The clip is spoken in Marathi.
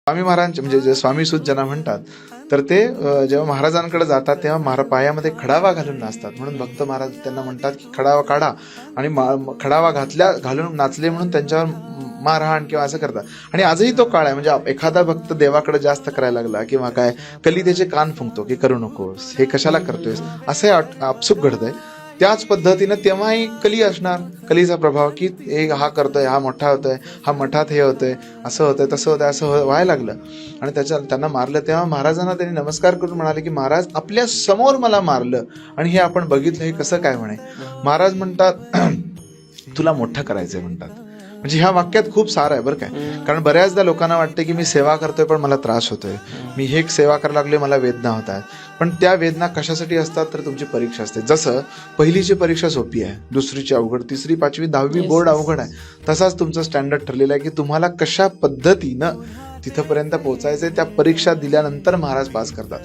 स्वामी महाराजांचे म्हणजे जे स्वामी सुत ज्यांना म्हणतात, तर ते जेव्हा महाराजांकडे जातात तेव्हा पायामध्ये खडावा घालून नाचतात. म्हणून भक्त महाराज त्यांना म्हणतात की खडावा काढा, आणि खडावा घालून नाचले म्हणून त्यांच्यावर मारहाण किंवा असं करतात. आणि आजही तो काळ आहे. म्हणजे एखादा भक्त देवाकडे जास्त करायला लागला किंवा काय, कली त्याचे कान फुंकतो की करू नकोस, हे कशाला करतोयस, असं आपसुक घडतंय. त्याच पद्धतीनं तेव्हाही कली असणार, कलीचा प्रभाव की हा करतोय, हा मोठा होतोय, हा मठात हे होतंय, असं होतंय, तसं होतंय, असं व्हायला लागलं. आणि त्यांना मारलं. तेव्हा महाराजांना त्यांनी नमस्कार करून म्हणाले की महाराज आपल्या समोर मला मारलं आणि हे आपण बघितलं, हे कसं काय म्हणे. महाराज म्हणतात तुला मोठं करायचंय म्हणतात. म्हणजे ह्या वाक्यात खूप सार आहे बरं काय. कारण बऱ्याचदा लोकांना वाटतं की मी सेवा करतोय पण मला त्रास होतोय, मी हे सेवा करायला लागले मला वेदना होत आहेत. पण त्या वेदना कशासाठी असतात, तर तुमची परीक्षा असते. जसं पहिलीची परीक्षा सोपी आहे, दुसरीची अवघड, तिसरी, पाचवी, 10वी बोर्ड अवघड आहे, तसाच तुमचं स्टँडर्ड ठरलेलं आहे की तुम्हाला कशा पद्धतीनं तिथपर्यंत पोहोचायचंय. त्या परीक्षा दिल्यानंतर महाराज पास करतात.